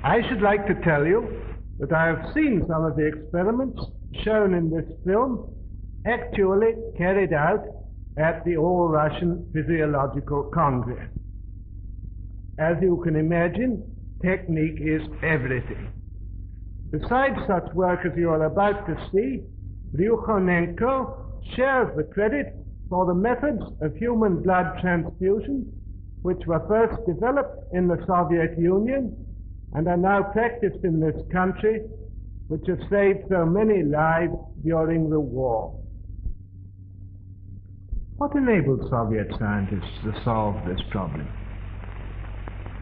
I should like to tell you that I have seen some of the experiments shown in this film actually carried out at the All-Russian Physiological Congress. As you can imagine, technique is everything. Besides such work as you are about to see, Ryukhonenko shares the credit for the methods of human blood transfusion which were first developed in the Soviet Union and are now practiced in this country, which have saved so many lives during the war. What enabled Soviet scientists to solve this problem?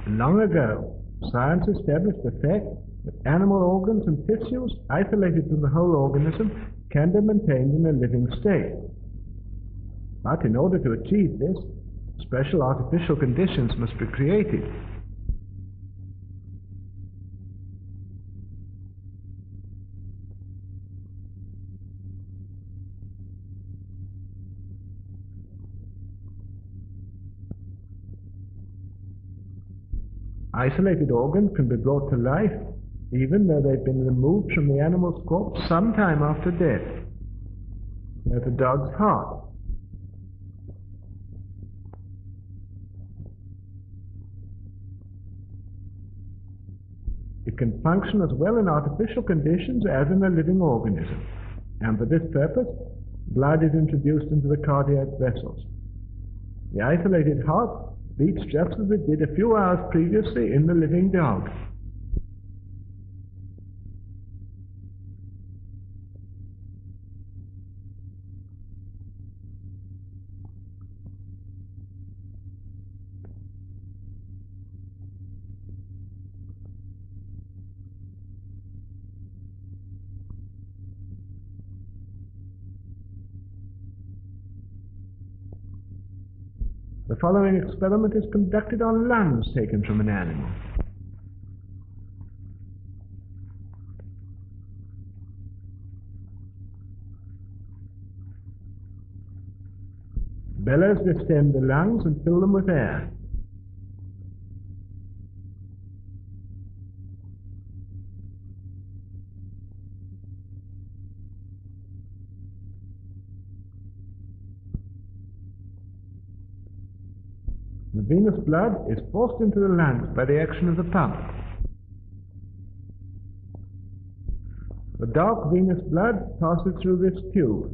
Long ago, science established the fact that animal organs and tissues isolated from the whole organism can be maintained in a living state. But in order to achieve this, special artificial conditions must be created. Isolated organs can be brought to life even though they've been removed from the animal's corpse some time after death. There's a dog's heart. It can function as well in artificial conditions as in a living organism, and for this purpose, blood is introduced into the cardiac vessels. The isolated heart beats just as it did a few hours previously in the living dog. The following experiment is conducted on lungs taken from an animal. Bellows distend the lungs and fill them with air. The venous blood is forced into the lungs by the action of the pump. The dark venous blood passes through this tube.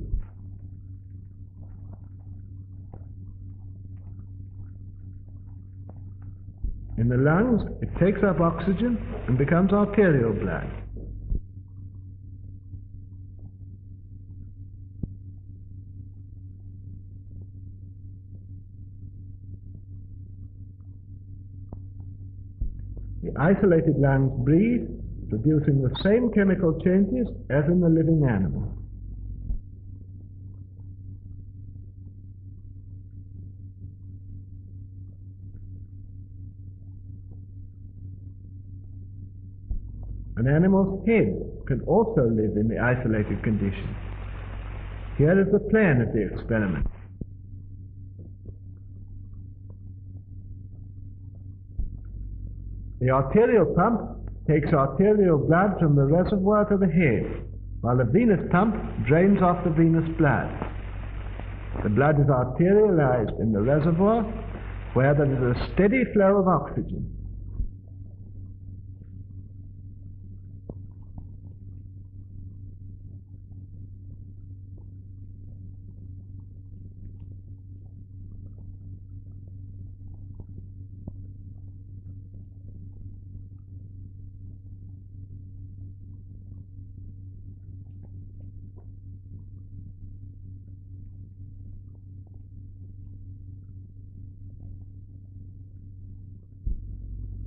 In the lungs, it takes up oxygen and becomes arterial blood. The isolated lungs breathe, producing the same chemical changes as in the living animal. An animal's head can also live in the isolated condition. Here is the plan of the experiment. The arterial pump takes arterial blood from the reservoir to the head, while the venous pump drains off the venous blood. The blood is arterialized in the reservoir, where there is a steady flow of oxygen.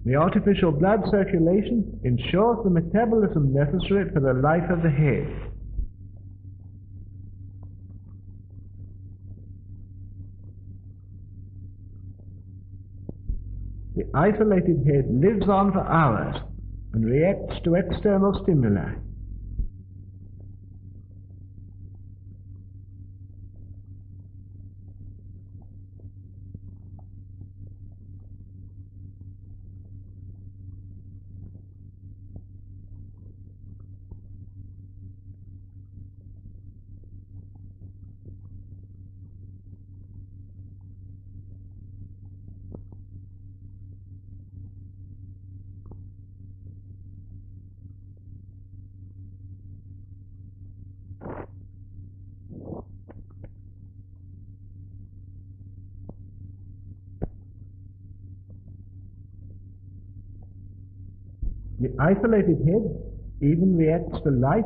The artificial blood circulation ensures the metabolism necessary for the life of the head. The isolated head lives on for hours and reacts to external stimuli. The isolated head even reacts to light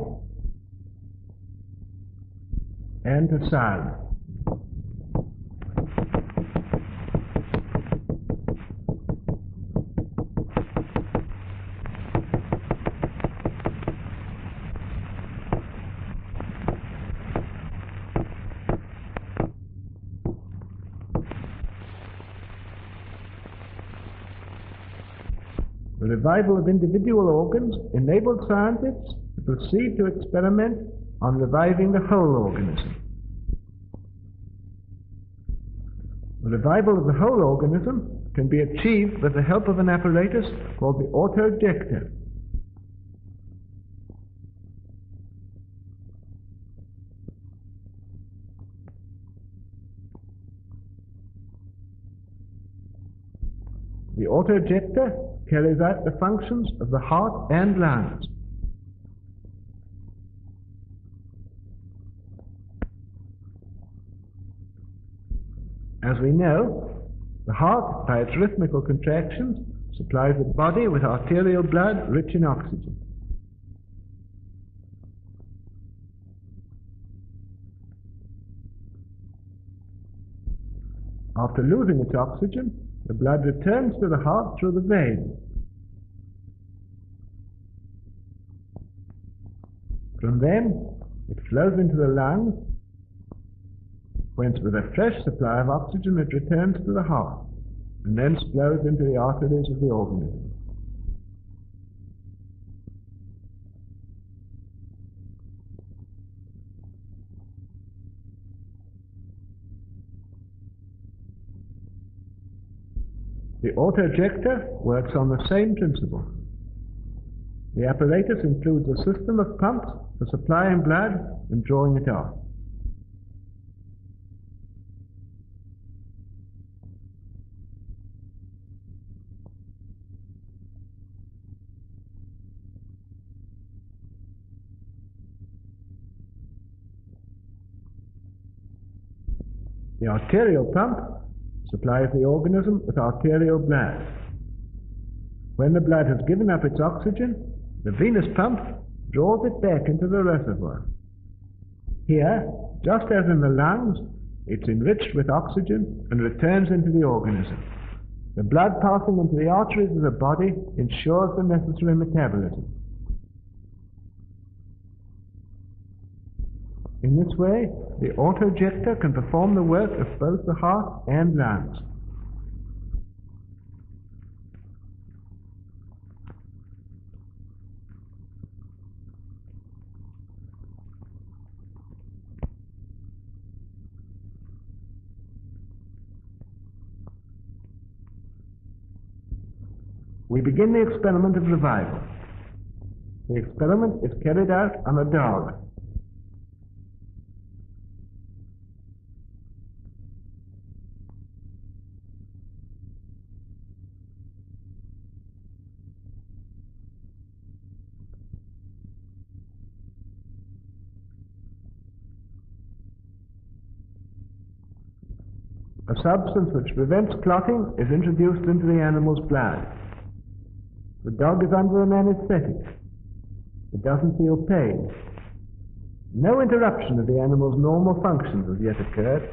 and to sound. The revival of individual organs enabled scientists to proceed to experiment on reviving the whole organism. The revival of the whole organism can be achieved with the help of an apparatus called the auto-ejector. The auto-ejector carries out the functions of the heart and lungs. As we know, the heart, by its rhythmical contractions, supplies the body with arterial blood rich in oxygen. After losing its oxygen, the blood returns to the heart through the veins. From them, it flows into the lungs, whence with a fresh supply of oxygen it returns to the heart, and thence flows into the arteries of the organism. The auto-ejector works on the same principle. The apparatus includes a system of pumps for supplying blood and drawing it off. The arterial pump supplies the organism with arterial blood. When the blood has given up its oxygen, the venous pump draws it back into the reservoir. Here, just as in the lungs, it's enriched with oxygen and returns into the organism. The blood passing into the arteries of the body ensures the necessary metabolism. In this way, the auto-ejector can perform the work of both the heart and lungs. We begin the experiment of revival. The experiment is carried out on a dog. A substance which prevents clotting is introduced into the animal's blood. The dog is under an anesthetic. It doesn't feel pain. No interruption of the animal's normal functions has yet occurred.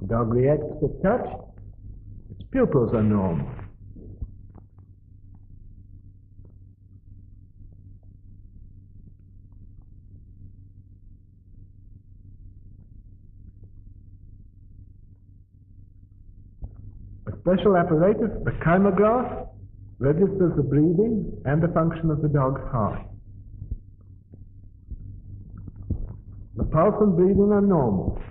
The dog reacts to touch. Its pupils are normal. A special apparatus, the chymograph, registers the breathing and the function of the dog's heart. The pulse and breathing are normal.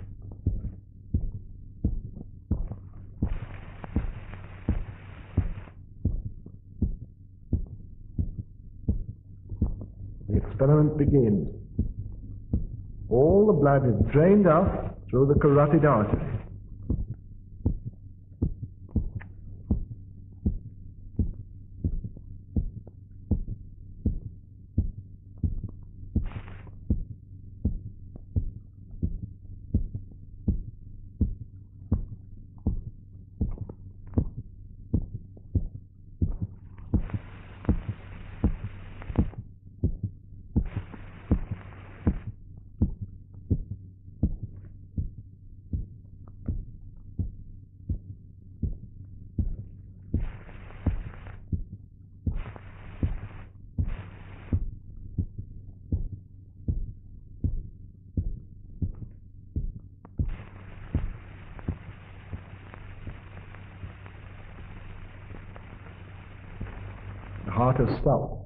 The experiment begins. All the blood is drained off through the carotid artery. heart has stopped.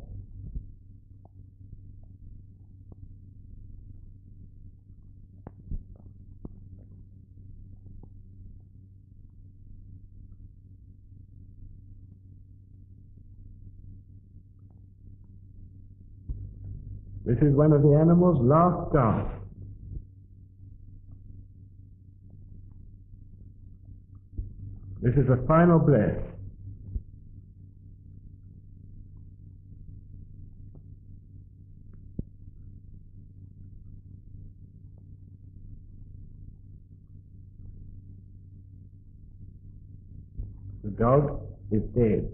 This is one of the animal's last gasps. This is the final breath. The dog is dead.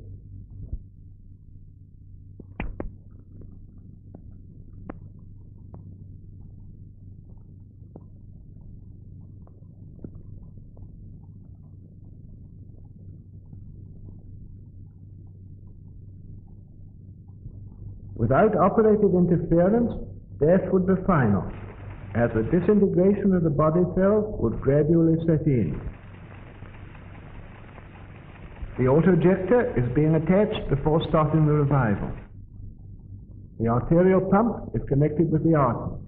Without operative interference, death would be final, as the disintegration of the body cells would gradually set in. The auto-ejector is being attached before starting the revival. The arterial pump is connected with the artery.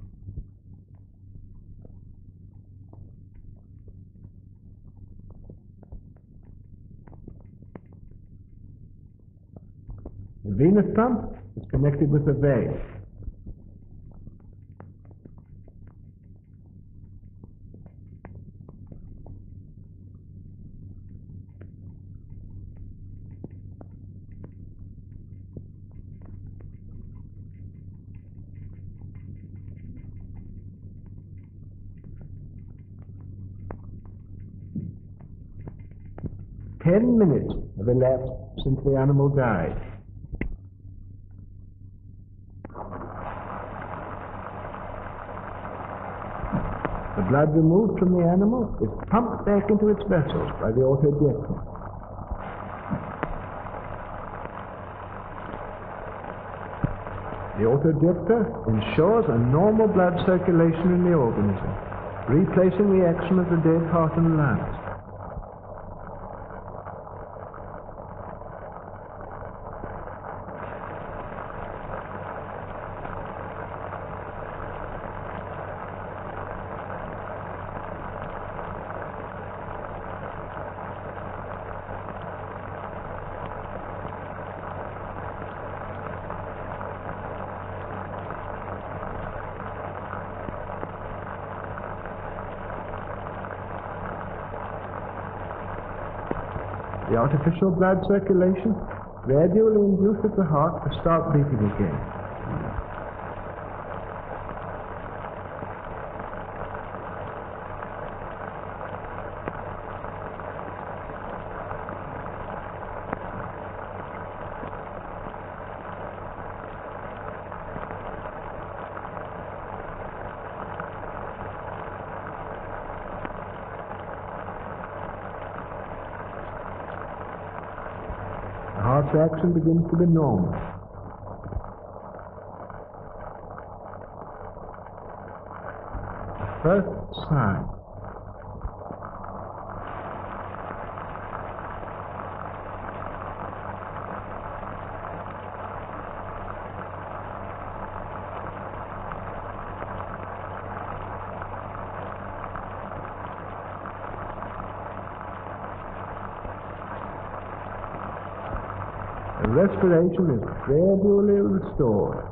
The venous pump is connected with the vein. Ten minutes have elapsed since the animal died. The blood removed from the animal is pumped back into its vessels by the auto-ejector. The auto-ejector ensures a normal blood circulation in the organism, replacing the action of the dead heart and lungs. The artificial blood circulation gradually induces the heart to start beating again. The heart's action begins to be normal. First sign. The respiration is gradually restored.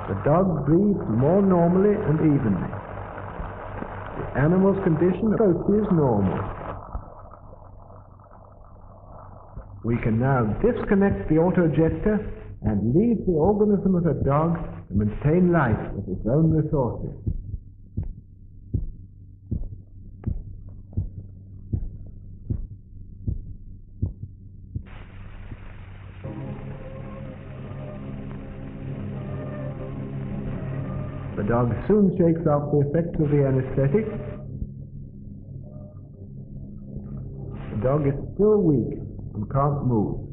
The dog breathes more normally and evenly. The animal's condition is normal. We can now disconnect the auto-ejector and leave the organism of the dog to maintain life with its own resources. The dog soon shakes off the effects of the anesthetic. The dog is still weak, and can't move.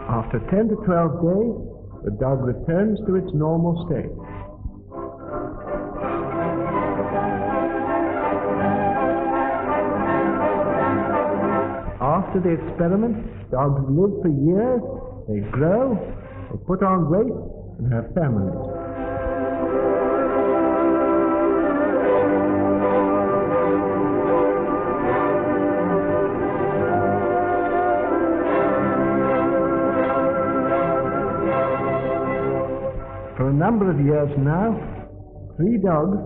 After 10 to 12 days, the dog returns to its normal state. After the experiment, dogs live for years, they grow, they put on weight, and have families. For a number of years now, 3 dogs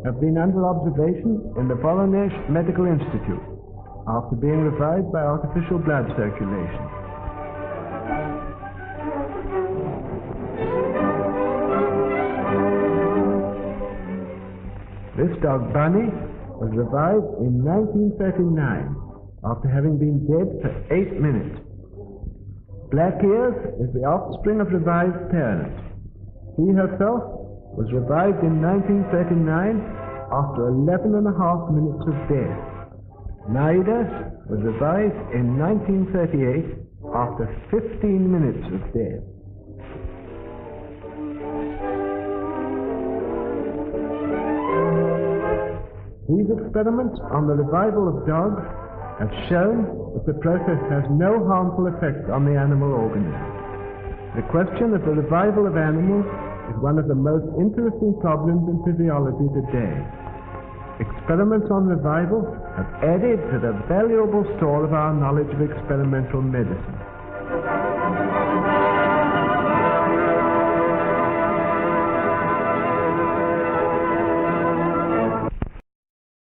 have been under observation in the Voronezh Medical Institute after being revived by artificial blood circulation. This dog, Bunny, was revived in 1939 after having been dead for 8 minutes. Black Ears is the offspring of revived parents. She herself was revived in 1939 after 11.5 minutes of death. Naidas was revived in 1938 after 15 minutes of death. These experiments on the revival of dogs have shown that the process has no harmful effect on the animal organism. The question of the revival of animals is one of the most interesting problems in physiology today. Experiments on revival have added to the valuable store of our knowledge of experimental medicine.